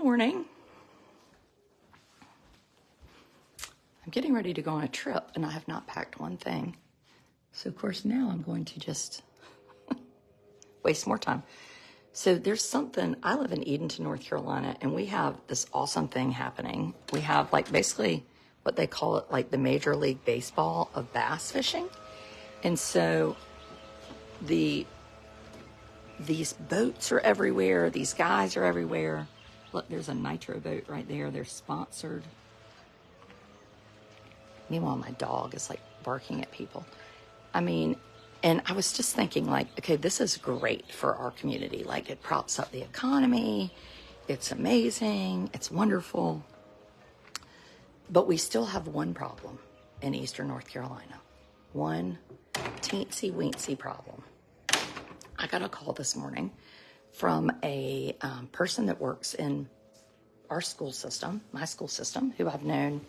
morning. I'm getting ready to go on a trip and I have not packed one thing. So of course now I'm going to just waste more time. So there's something, I live in Edenton, North Carolina, and we have this awesome thing happening. We have like basically what they call it like the Major League Baseball of bass fishing. And so these boats are everywhere. These guys are everywhere. Look, there's a nitro boat right there. They're sponsored. Meanwhile, my dog is like barking at people. I mean, and I was just thinking like, okay, this is great for our community. Like it props up the economy. It's amazing. It's wonderful. But we still have one problem in Eastern North Carolina. One teensy weensy problem. I got a call this morning from a person that works in our school system, my school system, who I've known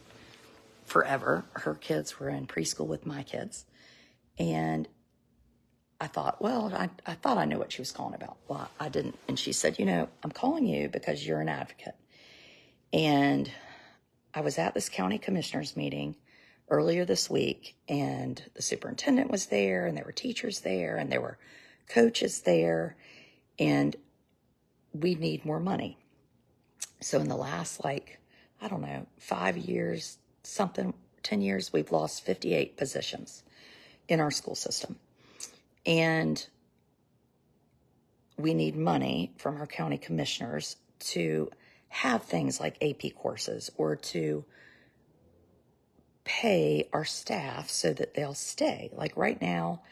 forever. Her kids were in preschool with my kids. And I thought, well, I thought I knew what she was calling about. Well, I didn't. And she said, you know, I'm calling you because you're an advocate. And I was at this county commissioners meeting earlier this week, and the superintendent was there, and there were teachers there, and there were coaches there, and we need more money. So in the last, 5 years, 10 years, we've lost 58 positions in our school system. And we need money from our county commissioners to have things like AP courses or to pay our staff so that they'll stay. Like right now,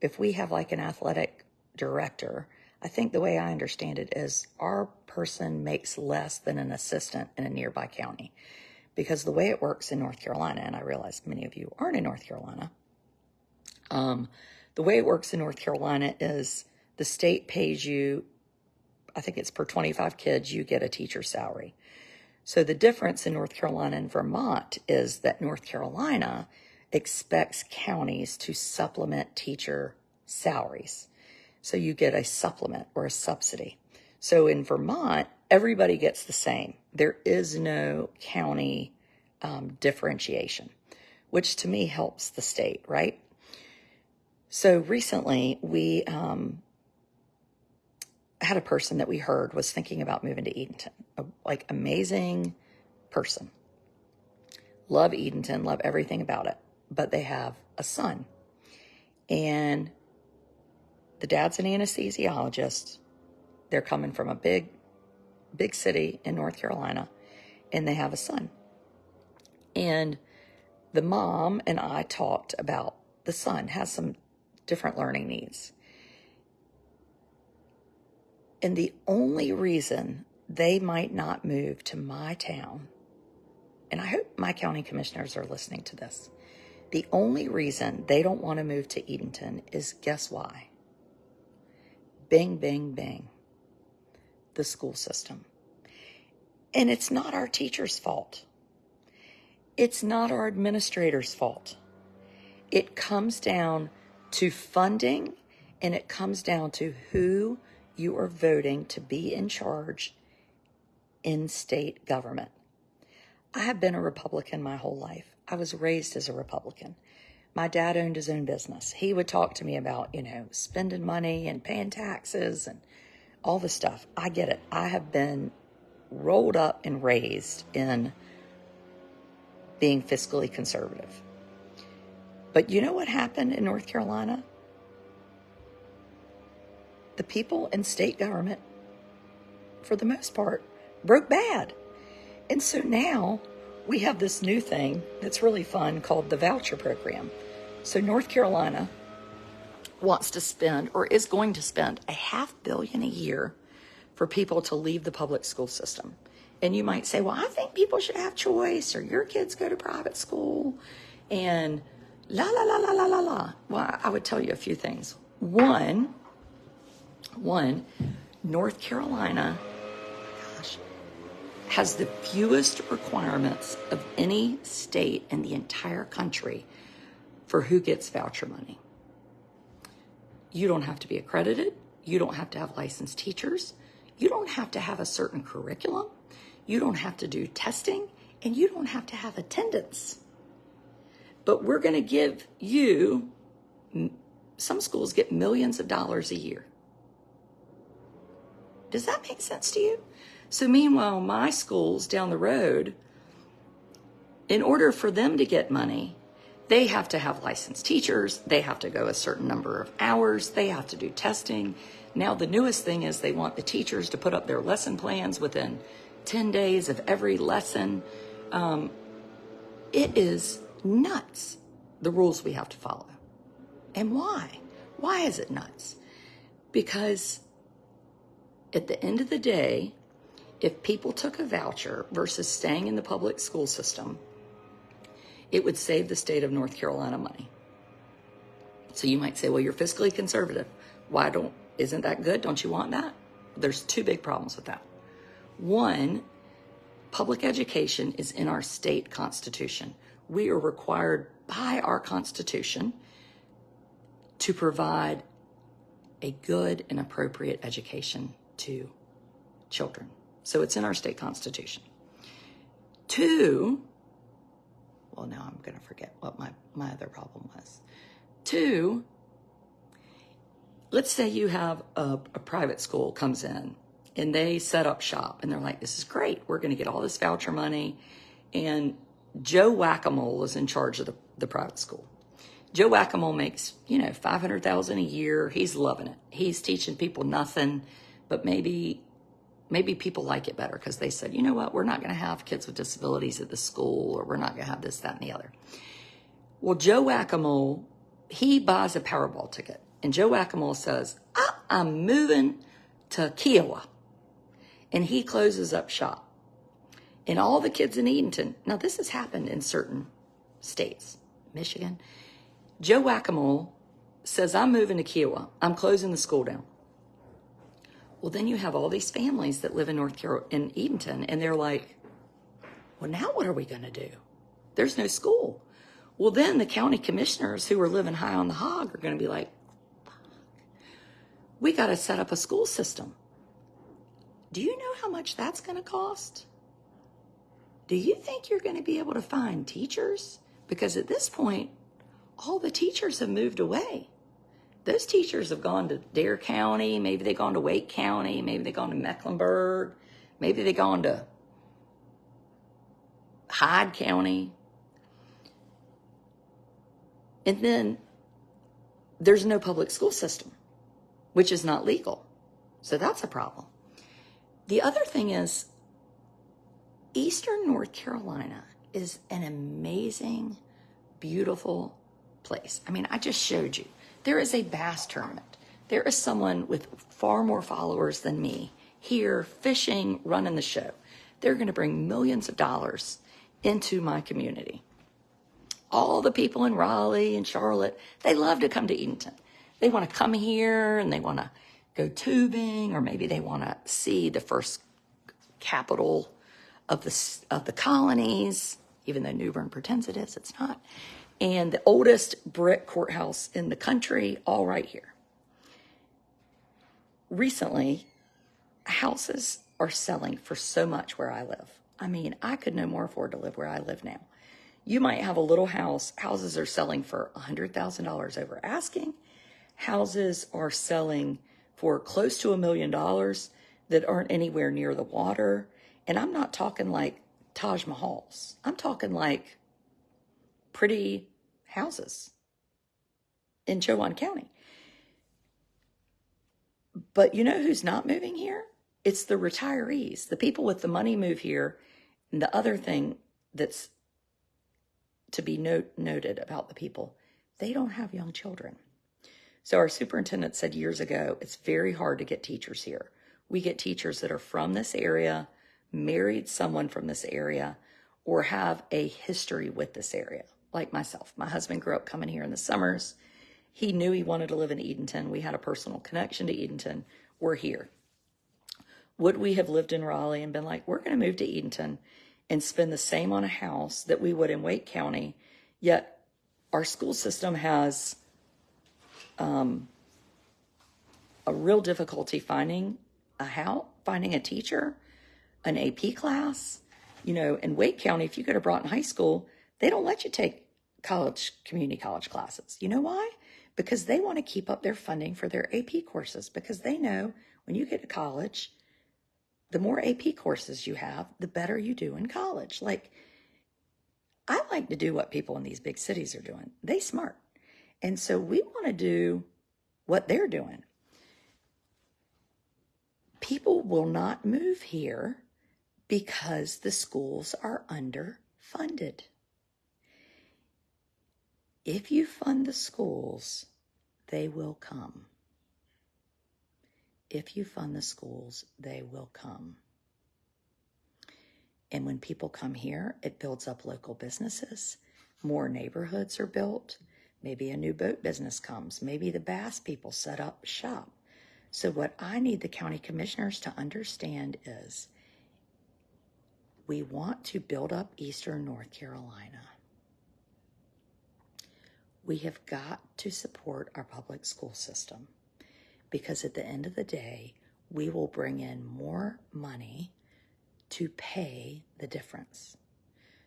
if we have like an athletic director, I think the way I understand it is our person makes less than an assistant in a nearby county. Because the way it works in North Carolina, and I realize many of you aren't in North Carolina, the way it works in North Carolina is the state pays you, I think it's per 25 kids, you get a teacher's salary. So the difference in North Carolina and Vermont is that North Carolina expects counties to supplement teacher salaries. So you get a supplement or a subsidy. So in Vermont, everybody gets the same. There is no county differentiation, which to me helps the state, right? So recently we had a person that we heard was thinking about moving to Edenton, amazing person. Love Edenton, love everything about it, but they have a son. And the dad's an anesthesiologist. They're coming from a big city in North Carolina, and they have a son. And the mom and I talked about the son has some different learning needs. And the only reason they might not move to my town, and I hope my county commissioners are listening to this, the only reason they don't want to move to Edenton is, guess why? Bing, bing, bing. The school system. And it's not our teachers' fault. It's not our administrators' fault. It comes down to funding, and it comes down to who you are voting to be in charge in state government. I have been a Republican my whole life. I was raised as a Republican. My dad owned his own business. He would talk to me about, spending money and paying taxes and all the stuff. I get it. I have been rolled up and raised in being fiscally conservative. But you know what happened in North Carolina? The people in state government, for the most part, broke bad. And so now we have this new thing that's really fun called the voucher program. So North Carolina wants to spend, or is going to spend, $500 million a year for people to leave the public school system. And you might say, well, I think people should have choice, or your kids go to private school, and la, la, la, la, la, la, la. Well, I would tell you a few things. One, North Carolina, has the fewest requirements of any state in the entire country for who gets voucher money. You don't have to be accredited. You don't have to have licensed teachers. You don't have to have a certain curriculum. You don't have to do testing, and you don't have to have attendance. But we're going to give you, some schools get millions of dollars a year. Does that make sense to you? So meanwhile, my schools down the road, in order for them to get money, they have to have licensed teachers. They have to go a certain number of hours. They have to do testing. Now, the newest thing is they want the teachers to put up their lesson plans within 10 days of every lesson. It is nuts, the rules we have to follow. And why? Why is it nuts? Because at the end of the day, if people took a voucher versus staying in the public school system, it would save the state of North Carolina money. So you might say, well, you're fiscally conservative. Isn't that good? Don't you want that? There's two big problems with that. One, public education is in our state constitution. We are required by our constitution to provide a good and appropriate education to children. So it's in our state constitution. Two, well, now I'm going to forget what my other problem was. Two, let's say you have a private school comes in and they set up shop and they're like, this is great. We're going to get all this voucher money. And Joe Whack-A-Mole is in charge of the private school. Joe Whack-A-Mole makes, $500,000 a year. He's loving it. He's teaching people nothing, but maybe people like it better because they said, you know what, we're not going to have kids with disabilities at the school, or we're not going to have this, that, and the other. Well, Joe Whack-A-Mole, he buys a Powerball ticket. And Joe Whack-A-Mole says, I'm moving to Kiowa. And he closes up shop. And all the kids in Edenton, now this has happened in certain states, Michigan. Joe Whack-A-Mole says, I'm moving to Kiowa. I'm closing the school down. Well, then you have all these families that live in in Edenton, and they're like, well, now what are we going to do? There's no school. Well, then the county commissioners who are living high on the hog are going to be like, we got to set up a school system. Do you know how much that's going to cost? Do you think you're going to be able to find teachers? Because at this point, all the teachers have moved away. Those teachers have gone to Dare County. Maybe they've gone to Wake County. Maybe they've gone to Mecklenburg. Maybe they've gone to Hyde County. And then there's no public school system, which is not legal. So that's a problem. The other thing is, Eastern North Carolina is an amazing, beautiful place. I mean, I just showed you. There is a bass tournament. There is someone with far more followers than me here fishing, running the show. They're going to bring millions of dollars into my community. All the people in Raleigh and Charlotte, they love to come to Edenton. They want to come here and they want to go tubing, or maybe they want to see the first capital of the colonies, even though New Bern pretends it is, it's not. And the oldest brick courthouse in the country, all right here. Recently, houses are selling for so much where I live. I mean, I could no more afford to live where I live now. You might have a little house. Houses are selling for $100,000 over asking. Houses are selling for close to $1 million that aren't anywhere near the water. And I'm not talking like Taj Mahals. I'm talking like pretty houses in Chowan County. But you know who's not moving here? It's the retirees. The people with the money move here. And the other thing that's to be noted about the people, they don't have young children. So our superintendent said years ago, it's very hard to get teachers here. We get teachers that are from this area, married someone from this area, or have a history with this area, like myself. My husband grew up coming here in the summers. He knew he wanted to live in Edenton. We had a personal connection to Edenton. We're here. Would we have lived in Raleigh and been like, we're going to move to Edenton and spend the same on a house that we would in Wake County, yet our school system has a real difficulty finding a teacher. an AP class. You know, in Wake County, if you go to Broughton High School, they don't let you take community college classes. You know why? Because they want to keep up their funding for their AP courses, because they know when you get to college, the more AP courses you have, the better you do in college. Like, I like to do what people in these big cities are doing. They smart. And so we want to do what they're doing. People will not move here because the schools are underfunded. If you fund the schools, they will come. If you fund the schools, they will come. And when people come here, it builds up local businesses. More neighborhoods are built. Maybe a new boat business comes. Maybe the bass people set up shop. So what I need the county commissioners to understand is we want to build up Eastern North Carolina. We have got to support our public school system, because at the end of the day, we will bring in more money to pay the difference.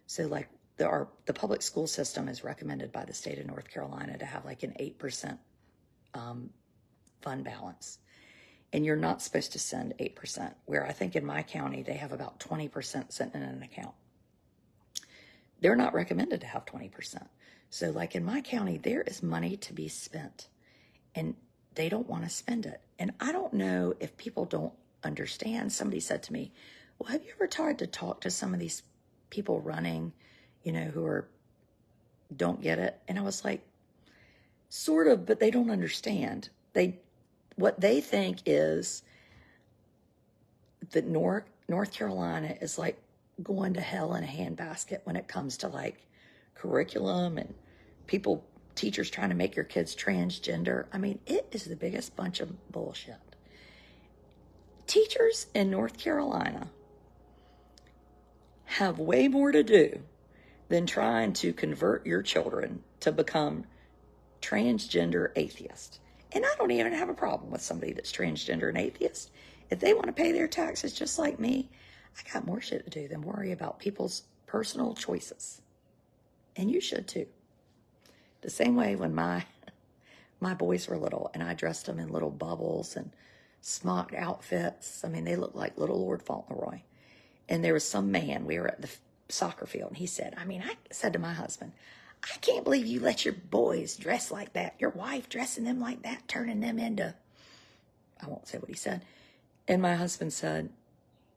So like the public school system is recommended by the state of North Carolina to have like an 8% fund balance. And you're not supposed to send 8%, where I think in my county, they have about 20% sent in an account. They're not recommended to have 20%. So like in my county, there is money to be spent, and they don't want to spend it. And I don't know if people don't understand. Somebody said to me, well, have you ever tried to talk to some of these people running, you know, who don't get it? And I was like, sort of, but they don't understand. What they think is that North Carolina is like going to hell in a handbasket when it comes to like curriculum and teachers trying to make your kids transgender. I mean, it is the biggest bunch of bullshit. Teachers in North Carolina have way more to do than trying to convert your children to become transgender atheists. And I don't even have a problem with somebody that's transgender and atheist. If they want to pay their taxes just like me, I got more shit to do than worry about people's personal choices. And you should too. The same way when my boys were little and I dressed them in little bubbles and smocked outfits. I mean, they looked like little Lord Fauntleroy. And there was some man, we were at the soccer field, and he said, I said to my husband, I can't believe you let your boys dress like that. Your wife dressing them like that, turning them into, I won't say what he said. And my husband said,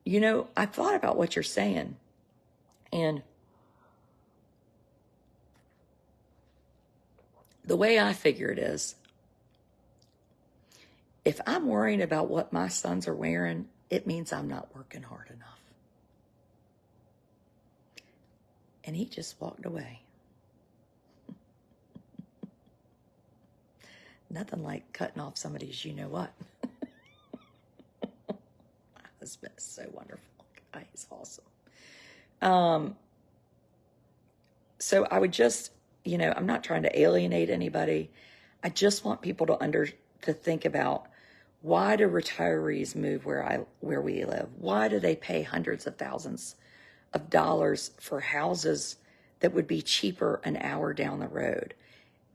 you know, I thought about what you're saying. And the way I figure it is, if I'm worrying about what my sons are wearing, it means I'm not working hard enough. And he just walked away. Nothing like cutting off somebody's you-know-what. My husband is so wonderful. He's awesome. So I would just, you know, I'm not trying to alienate anybody. I just want people to think about, why do retirees move where we live? Why do they pay hundreds of thousands of dollars for houses that would be cheaper an hour down the road?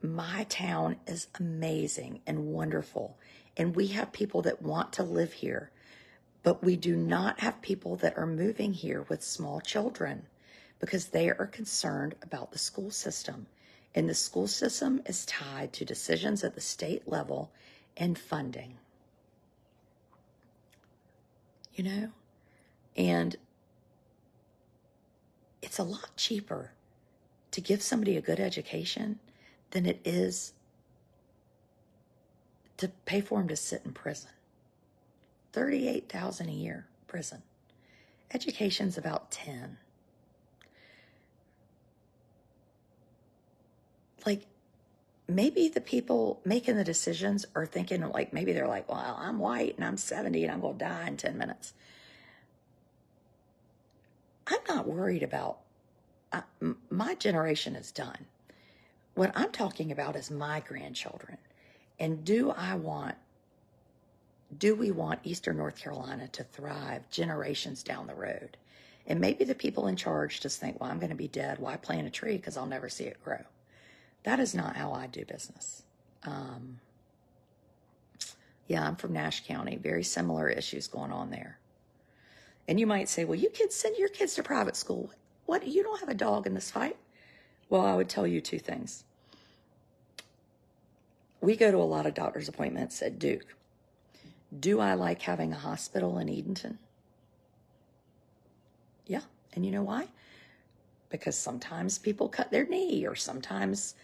My town is amazing and wonderful, and we have people that want to live here, but we do not have people that are moving here with small children because they are concerned about the school system. And the school system is tied to decisions at the state level and funding. You know? And it's a lot cheaper to give somebody a good education than it is to pay for them to sit in prison. $38,000 a year, prison. Education's about 10. Like, maybe the people making the decisions are thinking, like, maybe they're like, well, I'm white and I'm 70 and I'm going to die in 10 minutes. I'm not worried about, my generation is done. What I'm talking about is my grandchildren. And do I want do we want Eastern North Carolina to thrive generations down the road? And maybe the people in charge just think, well, I'm going to be dead. Why plant a tree? Because I'll never see it grow. That is not how I do business. Yeah, I'm from Nash County. Very similar issues going on there. And you might say, well, you kids send your kids to private school. What? You don't have a dog in this fight? Well, I would tell you two things. We go to a lot of doctor's appointments at Duke. Do I like having a hospital in Edenton? Yeah. And you know why? Because sometimes people cut their knee, or sometimes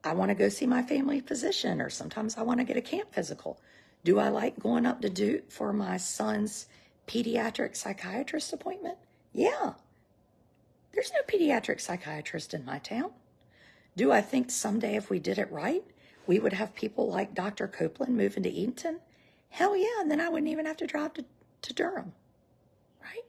I want to go see my family physician, or sometimes I want to get a camp physical. Do I like going up to Duke for my son's pediatric psychiatrist appointment? Yeah. There's no pediatric psychiatrist in my town. Do I think someday if we did it right, we would have people like Dr. Copeland move into Edenton? Hell yeah, and then I wouldn't even have to drive to Durham, right?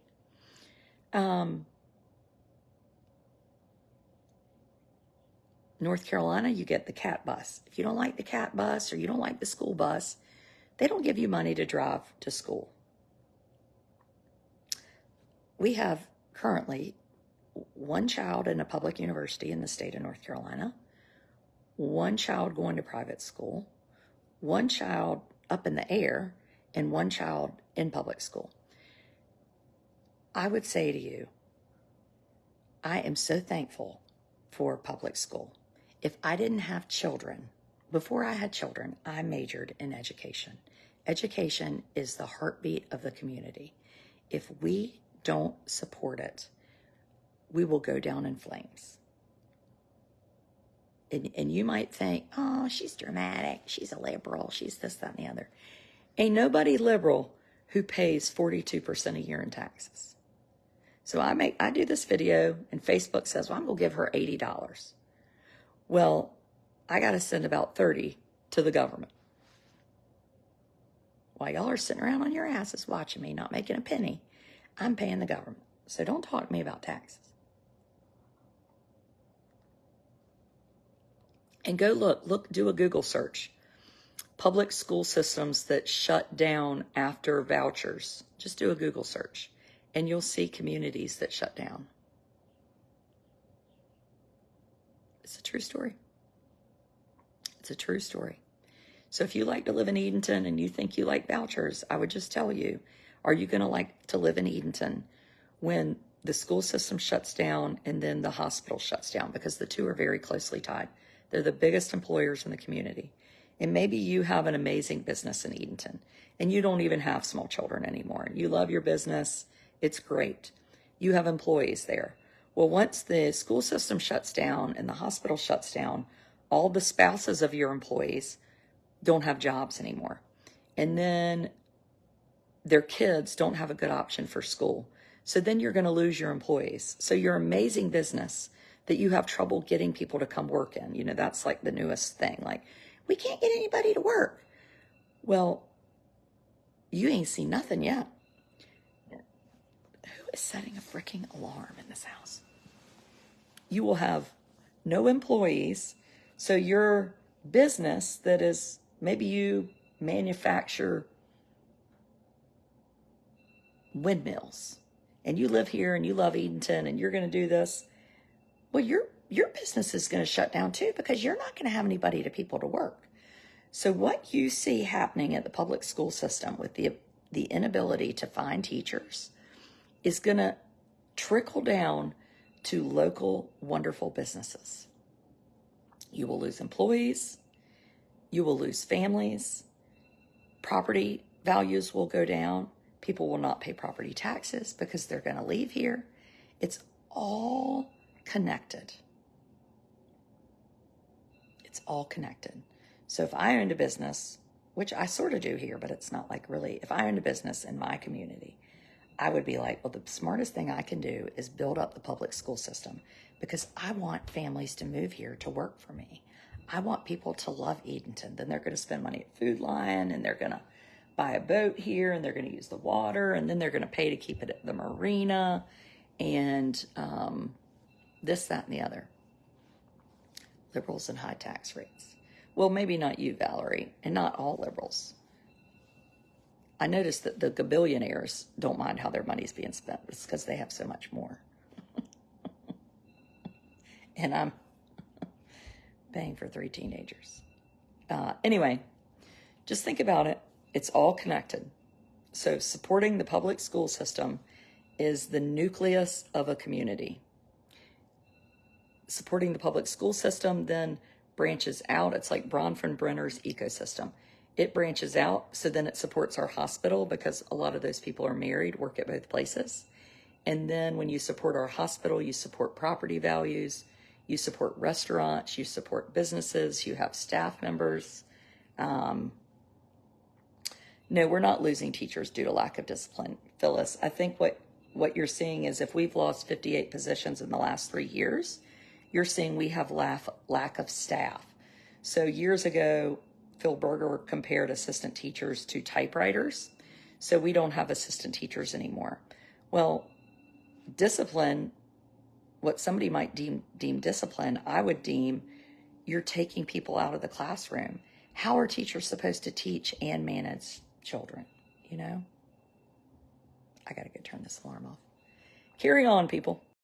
North Carolina, you get the CAT bus. If you don't like the CAT bus or you don't like the school bus, they don't give you money to drive to school. We have currently one child in a public university in the state of North Carolina, one child going to private school, one child up in the air, and one child in public school. I would say to you, I am so thankful for public school. If I didn't have children, before I had children, I majored in education. Education is the heartbeat of the community. If we don't support it, we will go down in flames. And you might think, oh, she's dramatic, she's a liberal, she's this, that, and the other. Ain't nobody liberal who pays 42% a year in taxes. So I do this video, and Facebook says, well, I'm going to give her $80. Well, I got to send about 30 to the government. While y'all are sitting around on your asses watching me, not making a penny, I'm paying the government. So don't talk to me about taxes. And go do a Google search. Public school systems that shut down after vouchers. Just do a Google search, and you'll see communities that shut down. It's a true story. It's a true story. So if you like to live in Edenton and you think you like vouchers, I would just tell you, are you going to like to live in Edenton when the school system shuts down and then the hospital shuts down? Because the two are very closely tied. They're the biggest employers in the community. And maybe you have an amazing business in Edenton and you don't even have small children anymore. You love your business. It's great. You have employees there. Well, once the school system shuts down and the hospital shuts down, all the spouses of your employees don't have jobs anymore. And then their kids don't have a good option for school. So then you're going to lose your employees. So your amazing business that you have trouble getting people to come work in, you know, that's like the newest thing. Like, we can't get anybody to work. Well, you ain't seen nothing yet. Who is setting a freaking alarm in this house? You will have no employees. So your business that is, maybe you manufacture windmills and you live here and you love Edenton and you're going to do this. Well, your business is going to shut down too, because you're not going to have anybody to people to work. So what you see happening at the public school system with the inability to find teachers is going to trickle down to local wonderful businesses. You will lose employees. You will lose families. Property values will go down. People will not pay property taxes because they're going to leave here. It's all connected. It's all connected. So if I owned a business, which I sort of do here, but it's not like really, if I owned a business in my community, I would be like, well, the smartest thing I can do is build up the public school system, because I want families to move here to work for me. I want people to love Edenton. Then they're going to spend money at Food Lion, and they're going to buy a boat here, and they're going to use the water, and then they're going to pay to keep it at the marina, and this, that, and the other. Liberals and high tax rates. Well, maybe not you, Valerie, and not all liberals. I noticed that the billionaires don't mind how their money's being spent. It's because they have so much more. And I'm paying for 3 teenagers. Anyway, just think about it. It's all connected. So supporting the public school system is the nucleus of a community. Supporting the public school system then branches out. It's like Bronfenbrenner's ecosystem. It branches out, so then it supports our hospital because a lot of those people are married, work at both places. And then when you support our hospital, you support property values, you support restaurants, you support businesses, you have staff members. No, we're not losing teachers due to lack of discipline, Phyllis. I think what you're seeing is if we've lost 58 positions in the last 3 years, you're seeing we have lack of staff. So years ago, Phil Berger compared assistant teachers to typewriters. So we don't have assistant teachers anymore. Well, discipline, what somebody might deem discipline, I would deem you're taking people out of the classroom. How are teachers supposed to teach and manage children? You know? I got to go turn this alarm off. Carry on, people.